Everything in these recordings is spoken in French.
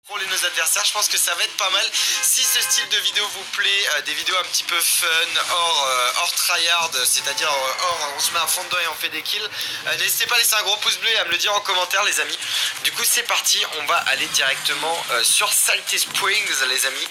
Pour nos adversaires, je pense que ça va être pas mal. Si ce style de vidéo vous plaît, des vidéos un petit peu fun, hors tryhard, c'est-à-dire hors on se met à fond dedans et on fait des kills, n'hésitez pas à laisser un gros pouce bleu et à me le dire en commentaire les amis. Du coup c'est parti, on va aller directement sur Salty Springs les amis.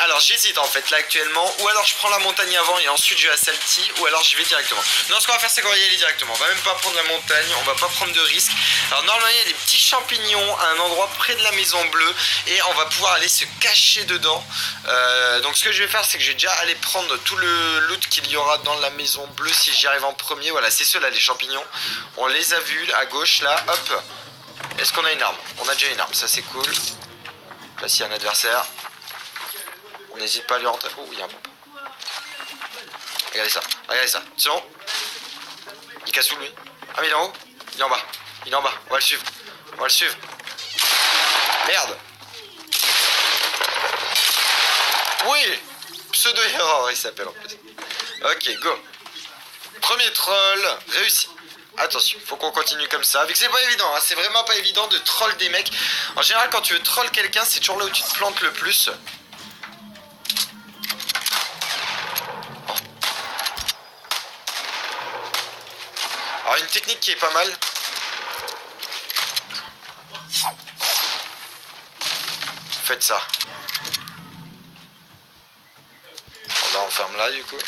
Alors j'hésite en fait là actuellement, ou alors je prends la montagne avant et ensuite je vais à Salty, ou alors j'y vais directement. Non, ce qu'on va faire c'est qu'on va y aller directement, on va même pas prendre la montagne, on va pas prendre de risques. Alors normalement il y a des petits champignons à un endroit près de la maison bleue et on va pouvoir aller se cacher dedans. Donc ce que je vais faire c'est que je vais déjà aller prendre tout le loot qu'il y aura dans la maison bleue si j'y arrive en premier. Voilà, c'est ceux là les champignons, on les a vus à gauche là, hop. Est-ce qu'on a une arme? On a déjà une arme, ça c'est cool. Là s'il y a un adversaire, on n'hésite pas à lui rentrer. Oh, il y a un pompe. Regardez ça, c'est bon. Il casse où lui? Ah mais il est en haut? Il est en bas, on va le suivre, Merde. Oui, pseudo-error il s'appelle en plus. Ok, go. Premier troll, réussi. Attention, faut qu'on continue comme ça. Vu que c'est pas évident, hein, c'est vraiment pas évident de troll des mecs. En général, quand tu veux troll quelqu'un, c'est toujours là où tu te plantes le plus. Alors, une technique qui est pas mal. Faites ça. Là, on ferme là, du coup.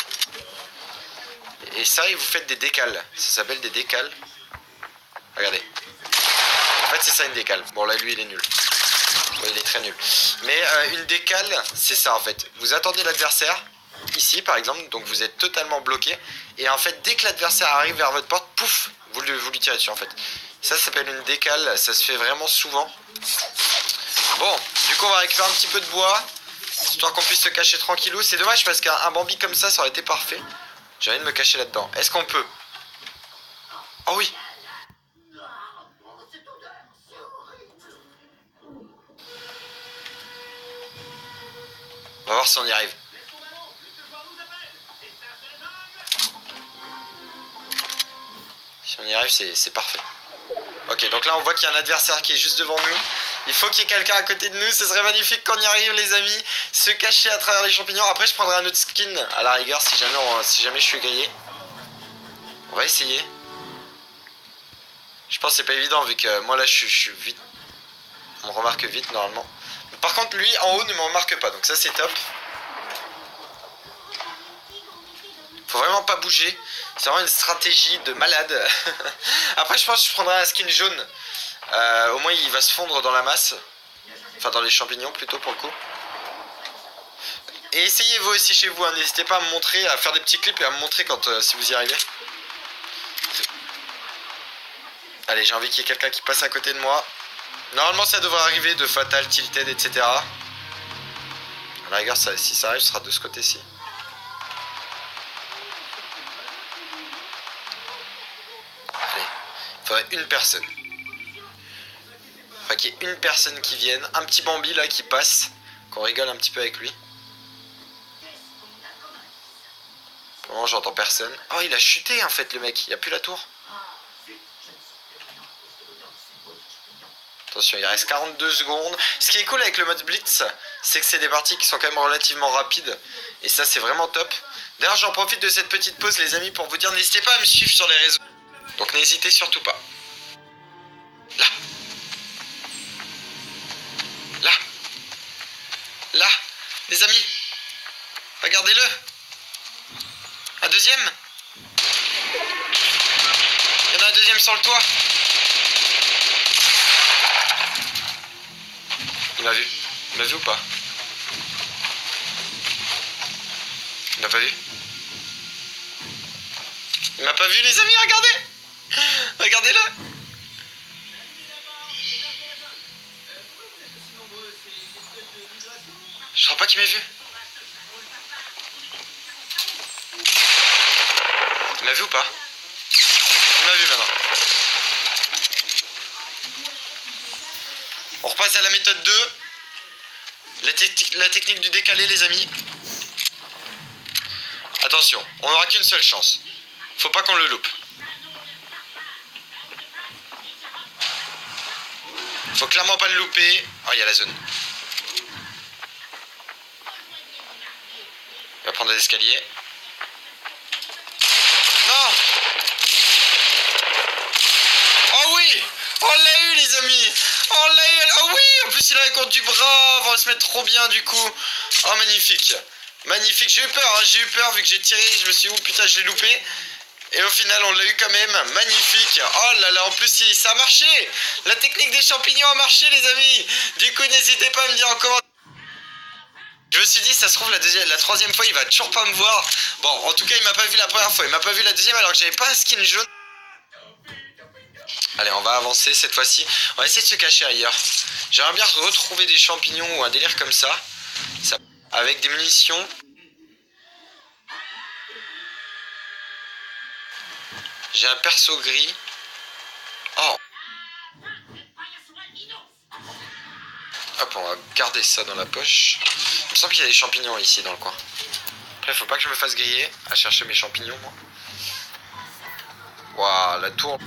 Et ça, vous faites des décales. Ça s'appelle des décales. Regardez. En fait, c'est ça une décale. Bon, là, lui, il est nul. Ouais, il est très nul. Mais une décale, c'est ça, en fait. Vous attendez l'adversaire, ici, par exemple. Donc, vous êtes totalement bloqué. Et en fait, dès que l'adversaire arrive vers votre porte, pouf, vous lui tirez dessus, en fait. Ça s'appelle une décale. Ça se fait vraiment souvent. Bon, du coup, on va récupérer un petit peu de bois. Histoire qu'on puisse se cacher tranquillou. C'est dommage parce qu'un Bambi comme ça aurait été parfait. J'ai envie de me cacher là-dedans. Est-ce qu'on peut? Oh oui. On va voir si on y arrive. Si on y arrive, c'est parfait. Ok, donc là on voit qu'il y a un adversaire qui est juste devant nous. Il faut qu'il y ait quelqu'un à côté de nous. Ce serait magnifique qu'on y arrive les amis. Se cacher à travers les champignons. Après je prendrai un autre skin à la rigueur si jamais je suis grillé. On va essayer. Je pense que c'est pas évident vu que moi là je suis vite. On me remarque vite normalement. Par contre lui en haut ne me remarque pas. Donc ça c'est top. Faut vraiment pas bouger. C'est vraiment une stratégie de malade. Après je pense que je prendrai un skin jaune. Au moins il va se fondre dans la masse. Enfin dans les champignons plutôt pour le coup. Et essayez vous aussi chez vous, hein. N'hésitez pas à me montrer, à faire des petits clips et à me montrer quand si vous y arrivez. Allez, j'ai envie qu'il y ait quelqu'un qui passe à côté de moi. Normalement ça devrait arriver de fatal, tilted, etc. À la rigueur, si ça arrive, ce sera de ce côté-ci. Allez, il faudrait une personne. Enfin, qu'il y ait une personne qui vienne. Un petit Bambi là qui passe. Qu'on rigole un petit peu avec lui. Pour le moment, j'entends personne. Oh, il a chuté en fait le mec. Il n'y a plus la tour. Attention, il reste 42 secondes. Ce qui est cool avec le mode Blitz, c'est que c'est des parties qui sont quand même relativement rapides. Et ça, c'est vraiment top. D'ailleurs, j'en profite de cette petite pause, les amis, pour vous dire, n'hésitez pas à me suivre sur les réseaux. Donc, n'hésitez surtout pas. Là. Là. Là. Les amis. Regardez-le. Un deuxième. Il y en a un deuxième sur le toit. Il m'a vu. Il m'a vu ou pas? Il m'a pas vu. Il m'a pas vu les amis, regardez. Regardez-le. Je crois pas qu'il m'a vu. Il m'a vu ou pas? Il m'a vu maintenant. On repasse à la méthode 2. La technique du décalé les amis. Attention, on n'aura qu'une seule chance. Faut pas qu'on le loupe. Faut clairement pas le louper. Oh, il y a la zone. Il va prendre des escaliers. Non! Oh oui! On l'a eu les amis! On l'a eu! Oh oui! En plus il a un compte du bras! On va se mettre trop bien du coup! Oh magnifique! Magnifique! J'ai eu peur vu que j'ai tiré, je me suis dit oh putain je l'ai loupé! Et au final on l'a eu quand même! Magnifique! Oh là là, en plus ça a marché! La technique des champignons a marché les amis! Du coup n'hésitez pas à me dire en commentaire. Je me suis dit, ça se trouve, la troisième fois, il va toujours pas me voir. Bon, en tout cas, il m'a pas vu la première fois. Il m'a pas vu la deuxième alors que j'avais pas un skin jaune. Allez, on va avancer cette fois-ci. On va essayer de se cacher ailleurs. J'aimerais bien retrouver des champignons ou un délire comme ça. Avec des munitions. J'ai un perso gris. Oh. Hop, on va garder ça dans la poche. Il me semble qu'il y a des champignons ici dans le coin. Après, faut pas que je me fasse griller à chercher mes champignons, moi. Waouh, la tour.